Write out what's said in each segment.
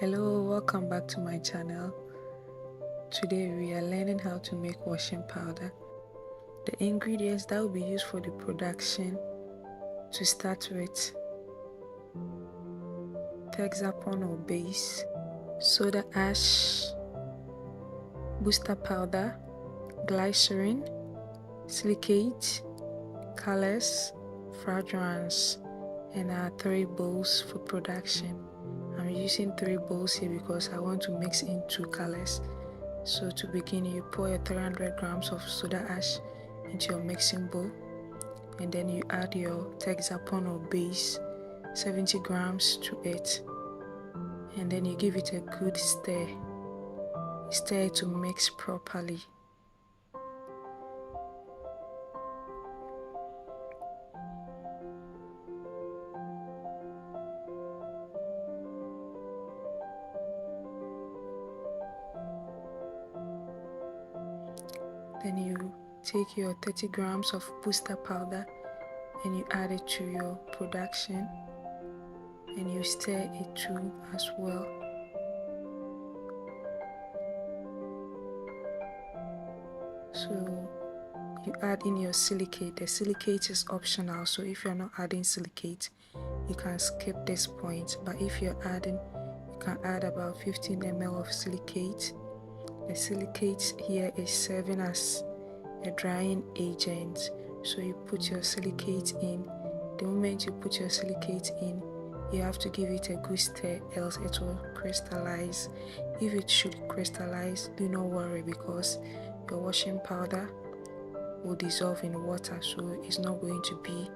Hello, welcome back to my channel. Today we are learning how to make washing powder. The ingredients that will be used for the production to start with: hexapon or base, soda ash, booster powder, glycerin, silicate, colors, fragrance, and our 3 bowls for production. I'm using 3 bowls here because I want to mix in 2 colors. So to begin, you pour your 300 grams of soda ash into your mixing bowl, and then you add your hexapon or base, 70 grams to it, and then you give it a good stir. Stir it to mix properly. Then you take your 30 grams of booster powder and you add it to your production, and you stir it too as well. So you add in your silicate. The silicate is optional, so if you're not adding silicate, you can skip this point, but if you're adding, you can add about 15 ml of silicate. The silicate here is serving as a drying agent, so you put your silicate in. The moment you put your silicate in, you have to give it a good stir, else it will crystallize. If it should crystallize, do not worry, because your washing powder will dissolve in water, so it's not going to be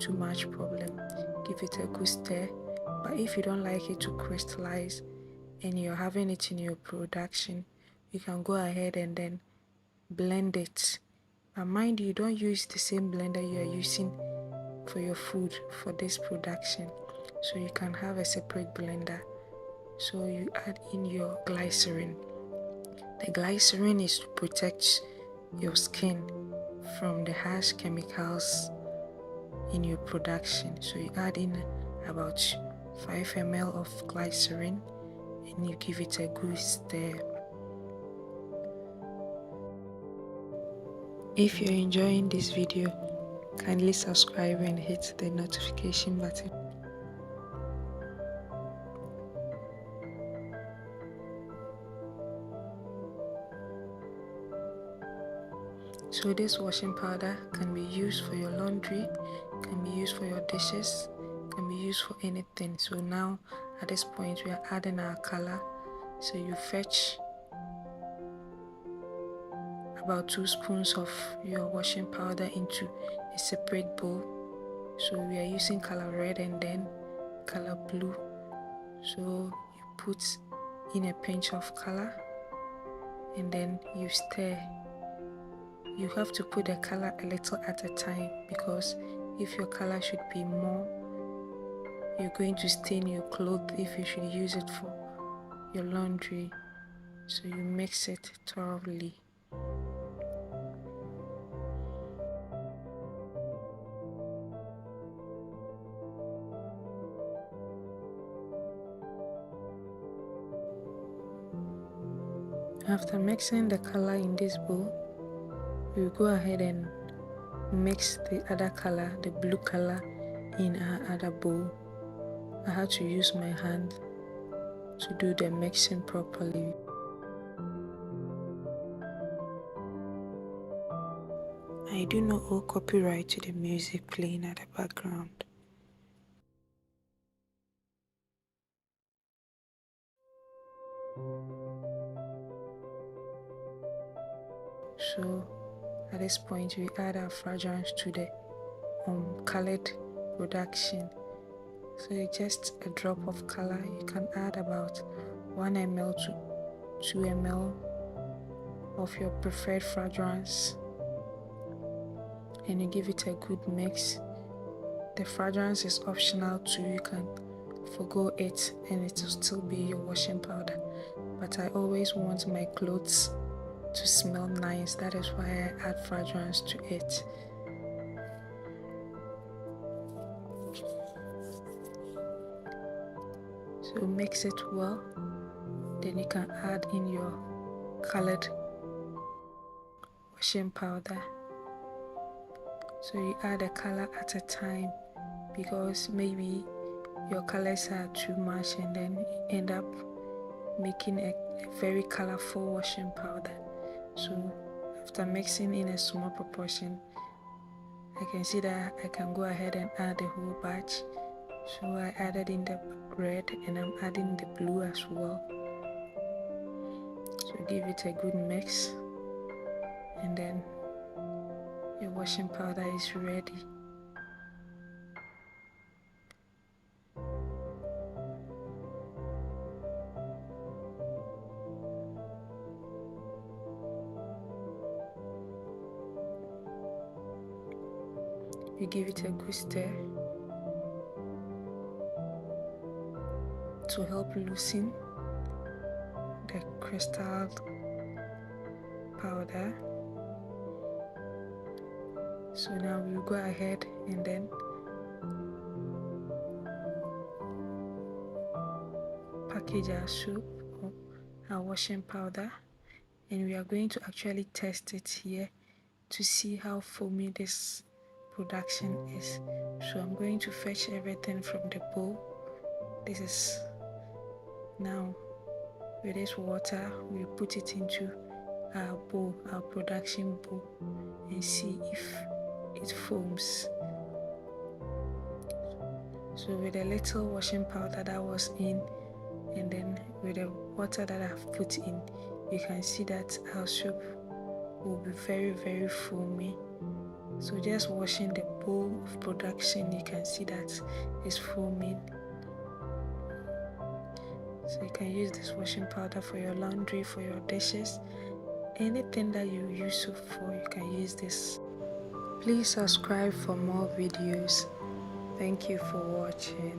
too much problem. Give it a good stir. But if you don't like it to crystallize and you're having it in your production, you can go ahead and then blend it. But mind you, don't use the same blender you are using for your food for this production, so you can have a separate blender. So you add in your glycerin. The glycerin is to protect your skin from the harsh chemicals in your production. So you add in about 5 ml of glycerin and you give it a good stir. If you're enjoying this video, kindly subscribe and hit the notification button. So this washing powder can be used for your laundry, can be used for your dishes, can be used for anything. So now at this point we are adding our color. So you fetch about 2 spoons of your washing powder into a separate bowl. So we are using color red and then color blue. So you put in a pinch of color and then you stir. You have to put the color a little at a time, because if your color should be more, you're going to stain your clothes if you should use it for your laundry. So you mix it thoroughly. After mixing the color in this bowl, we'll go ahead and mix the other color, the blue color, in our other bowl. I had to use my hand to do the mixing properly. I do not owe copyright to the music playing at the background. So at this point we add our fragrance to the colored production. So just a drop of color. You can add about 1 ml to 2 ml of your preferred fragrance, and you give it a good mix. The fragrance is optional too, you can forgo it and it will still be your washing powder. But I always want my clothes to smell nice, that is why I add fragrance to it. So mix it well, then you can add in your colored washing powder. So you add a color at a time, because maybe your colors are too much and then you end up making a very colorful washing powder. So after mixing in a small proportion, I can see that I can go ahead and add the whole batch. So I added in the red and I'm adding the blue as well. So give it a good mix, and then your washing powder is ready. You give it a good stir to help loosen the crystal powder. So now we'll go ahead and then package our soap or our washing powder, and we are going to actually test it here to see how foamy this production is. So I'm going to fetch everything from the bowl. This is now with this water, we put it into our bowl, our production bowl, and see if it foams. So with a little washing powder that was in, and then with the water that I've put in, you can see that our soap will be very, very foamy. So just washing the bowl of production, you can see that it's foaming. So you can use this washing powder for your laundry, for your dishes, anything that you use soap for, you can use this. Please subscribe for more videos. Thank you for watching.